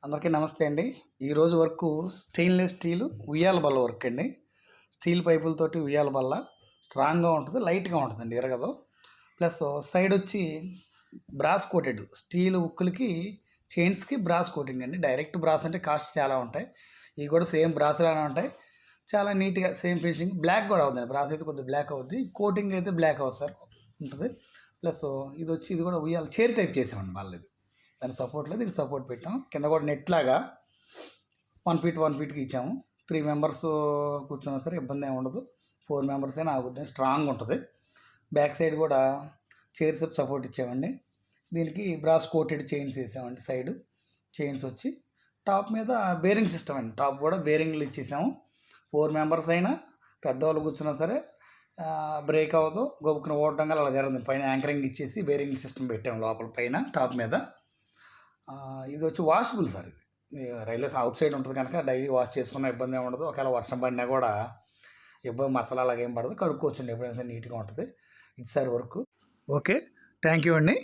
అందరికీ నమస్తే అండి. ఈరోజు వర్కు స్టెయిన్‌లెస్ స్టీలు ఉయ్యాల బల్ల వర్క్ అండి. స్టీల్ పైపులతోటి ఉయ్యాల బల్ల స్ట్రాంగ్‌గా ఉంటది. లైట్‌గా ఉంటదండి. ఇరగదు. ప్లస్ సైడ్ వచ్చి బ్రాస్ కోటెడ్ స్టీల్ హుక్కులకి చైన్స్‌కి బ్రాస్ కోటింగ్ అండి. డైరెక్ట్ బ్రాస్ అంటే కాస్ట్ చాలా ఉంటాయి. ఇవి కూడా సేమ్ బ్రాస్ లానే ఉంటాయి. చాలా నీట్‌గా సేమ్ ఫినిషింగ్ బ్లాక్ కూడా అవుతుందండి. బ్రాస్ అయితే కొద్దిగా బ్లాక్ అవుద్ది. కోటింగ్ అయితే బ్లాక్ అవుతుంది సార్ ఉంటది. ప్లస్ ఇది కూడా ఉయ్యాల చైర్ టైప్ చేసామండి వాళ్ళది. దాని సపోర్ట్‌లో దీనికి సపోర్ట్ పెట్టాం. కింద కూడా నెట్ లాగా 1 ఫీట్ 1 ఫీట్‌కి ఇచ్చాము. 3 మెంబర్స్ కూర్చున్నా సరే ఇబ్బంది ఏమి ఉండదు. 4 మెంబర్స్ అయినా ఆగుద్ది. స్ట్రాంగ్ ఉంటుంది. బ్యాక్ సైడ్ కూడా చైర్స్ సపోర్ట్ ఇచ్చామండి. దీనికి బ్రాస్ కోటెడ్ చైన్స్ వేసామండి. సైడ్ చైన్స్ వచ్చి టాప్ మీద బేరింగ్ సిస్టమ్ అండి. టాప్ కూడా బేరింగ్లు ఇచ్చేసాము. 4 మెంబర్స్ అయినా పెద్దవాళ్ళు కూర్చున్నా సరే బ్రేక్ అవ్వదు. గొప్పకుని ఓడటం అలా జరుగుతుంది. పైన యాంకరింగ్ ఇచ్చేసి బేరింగ్ సిస్టమ్ పెట్టాము లోపల పైన టాప్ మీద. ఇది వచ్చి వాషబుల్ సార్. ఇది రైల్వేస్ అవుట్ సైడ్ ఉంటుంది కనుక డైలీ వాష్ చేసుకున్న ఇబ్బంది ఏమి ఉండదు. ఒకవేళ వర్షం పడినా కూడా ఇబ్బంది మచ్చలు అలాగేం పడదు. కడుక్కోవచ్చండి ఎప్పుడైనా నీట్గా ఉంటుంది. ఇది sir work. Okay, thank you అండి.